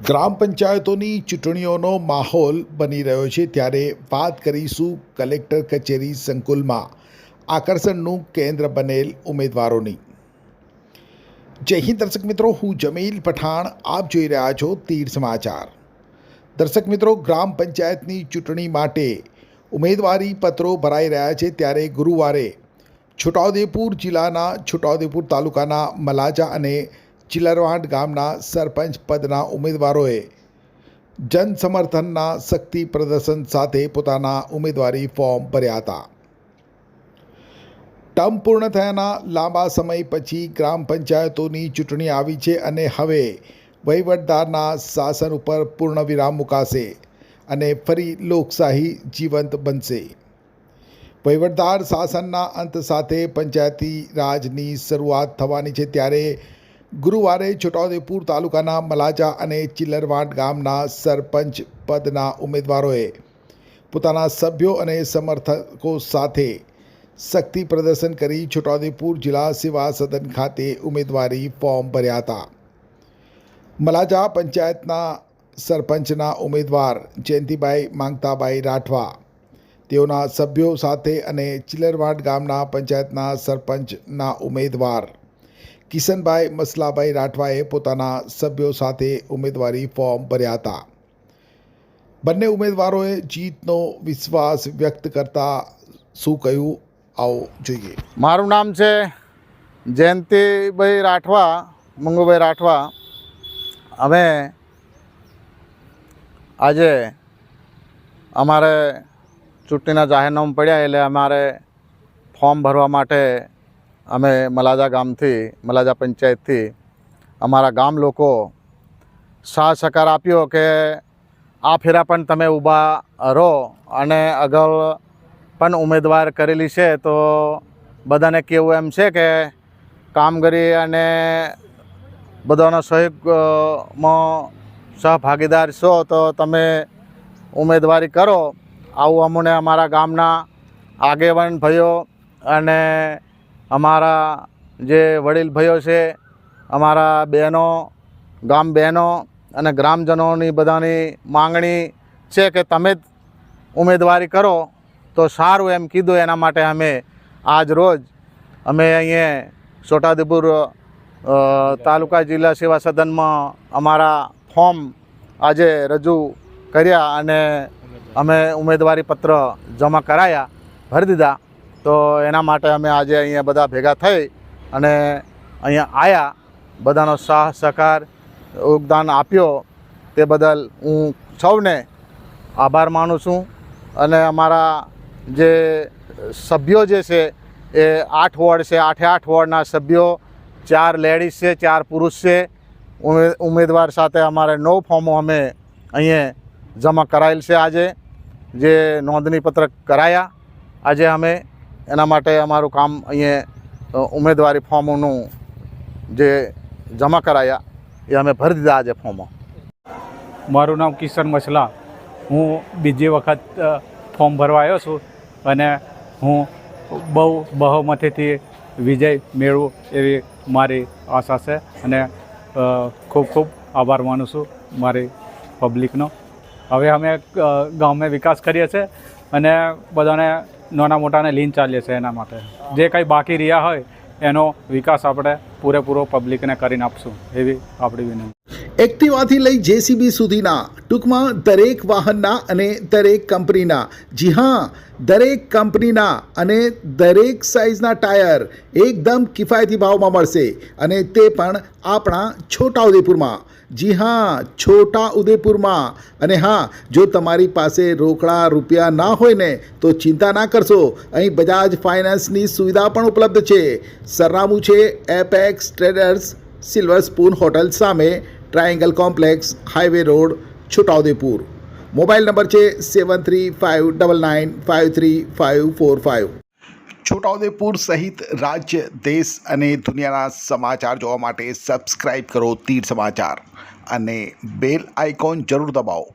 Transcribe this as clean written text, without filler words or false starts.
ગ્રામ પંચાયતોની ચૂંટણીઓનો માહોલ બની રહ્યો છે ત્યારે વાત કરીશું કલેક્ટર કચેરી સંકુલમાં આકર્ષણનું કેન્દ્ર બનેલ ઉમેદવારોની। જય હિન્દ દર્શક મિત્રો, હું જમીલ પઠાણ, આપ જોઈ રહ્યા છો તીર સમાચાર। દર્શક મિત્રો, ગ્રામ પંચાયતની ચૂંટણી માટે ઉમેદવારી પત્રો ભરાઈ રહ્યા છે ત્યારે ગુરુવારે છોટાઉદેપુર જિલ્લાના છોટાઉદેપુર તાલુકાના મલાજા અને ચિલરવાડ ગામના સરપંચ પદના ઉમેદવારોએ જનસમર્થનના શક્તિ પ્રદર્શન સાથે પોતાના ઉમેદવારી ફોર્મ ભર્યા હતા। ટર્મ પૂર્ણ થયાના લાંબા સમય પછી ગ્રામ પંચાયતોની ચૂંટણી આવી છે અને હવે વહીવટદારના શાસન ઉપર પૂર્ણ વિરામ મુકાશે અને ફરી લોકશાહી જીવંત બનશે। વહીવટદાર શાસનના અંત સાથે પંચાયતી રાજની શરૂઆત થવાની છે ત્યારે ગુરુવારે છોટાઉદેપુર તાલુકાના મલાજા અને ચિલરવાડ ગામના સરપંચ પદના ઉમેદવારોએ પોતાના સભ્યો અને સમર્થકો સાથે શક્તિ પ્રદર્શન કરી છોટાઉદેપુર જિલ્લા સેવા સદન ખાતે ઉમેદવારી ફોર્મ ભર્યા હતા। મલાજા પંચાયતના સરપંચના ઉમેદવાર જયંતિભાઈ માંગતાભાઈ રાઠવા તેઓના સભ્યો સાથે અને ચિલરવાડ ગામના પંચાયતના સરપંચના ઉમેદવાર કિશનભાઈ મસલાભાઈ રાઠવાએ પોતાના સભ્યો સાથે ઉમેદવારી ફોર્મ ભર્યા હતા। બંને ઉમેદવારોએ જીતનો વિશ્વાસ વ્યક્ત કરતા શું કહ્યું, આવો જોઈએ। મારું નામ છે જયંતિભાઈ રાઠવા, મંગુભાઈ રાઠવા। અમે આજે અમારે ચૂંટણીના જાહેરનામું પડ્યા એટલે અમારે ફોર્મ ભરવા માટે અમે મલાજા ગામથી, મલાજા પંચાયતથી અમારા ગામ લોકો સાથ સહકાર આપ્યો કે આ ફેરા પણ તમે ઊભા રહો અને અગાઉ પણ ઉમેદવાર કરેલી છે તો બધાને કહેવું એમ છે કે કામગીરી અને બધાનો સહયોગમાં સહભાગીદાર છો તો તમે ઉમેદવારી કરો। આવું અમને અમારા ગામના આગેવાન ભાઈઓ અને અમારા જે વડીલ ભાઈઓ છે, અમારા બહેનો, ગામ બહેનો અને ગ્રામજનોની બધાની માંગણી છે કે તમે જ ઉમેદવારી કરો તો સારું એમ કીધું। એના માટે અમે આજ રોજ અમે અહીંયા છોટાઉદેપુર તાલુકા જિલ્લા સેવા સદનમાં અમારા ફોર્મ આજે રજૂ કર્યા અને અમે ઉમેદવારી પત્ર જમા કરાયા, ભરી દીધા। તો એના માટે અમે આજે અહીંયા બધા ભેગા થઈ અને અહીંયા આવ્યા, બધાનો સાથ સહકાર યોગદાન આપ્યો તે બદલ હું સૌને આભાર માનું છું। અને અમારા જે સભ્યો જે છે એ 8 વોર્ડ છે, 8 વોર્ડના સભ્યો 4 લેડીઝ છે, 4 પુરુષ છે। ઉમેદવાર સાથે અમારે 9 ફોર્મો અમે અહીંયા જમા કરાયેલ છે। આજે જે નોંધણી પત્રક કરાયા આજે અમે એના માટે અમારું કામ અહીંયા ઉમેદવારી ફોર્મોનું જે જમા કરાયા એ અમે ભરી દીધા આજે ફોર્મો। મારું નામ કિશન મસલા, હું બીજી વખત ફોર્મ ભરવા આવ્યો છું અને હું બહુ બહુમતીથી વિજય મેળવું એવી મારી આશા છે અને ખૂબ ખૂબ આભાર માનું છું મારી પબ્લિકનો। હવે અમે ગામમાં વિકાસ કરીએ છીએ અને બધાને નાના મોટાને લીન ચાલીએ છીએ। એના માટે જે કંઈ બાકી રહ્યા હોય એનો વિકાસ આપણે પૂરેપૂરો પબ્લિકને કરીને આપશું એવી આપણી વિનંતી। એક્ટિવાથી લઈ જેસીબી સુધીના, ટૂંકમાં દરેક વાહનના અને દરેક કંપનીના, જી હા, દરેક કંપનીના અને દરેક સાઇઝના ટાયર એકદમ કિફાયતી ભાવમાં મળશે અને તે પણ આપણા છોટાઉદેપુરમાં। જી હા, છોટાઉદેપુરમાં। અને હા, જો તમારી પાસે રોકડા રૂપિયા ના હોય ને તો ચિંતા ના કરશો, અહીં બજાજ ફાઇનાન્સની સુવિધા પણ ઉપલબ્ધ છે। સરનામું છે apex traders, silver spoon hotel સામે, triangle complex, highway road, Chhota Udepur. Mobile number છે 7359953545। છોટાઉદેપુર સહિત રાજ્ય, દેશ અને દુનિયાના સમાચાર જોવા માટે સબસ્ક્રાઈબ કરો તીર સમાચાર અને બેલ આઇકોન જરૂર દબાવો।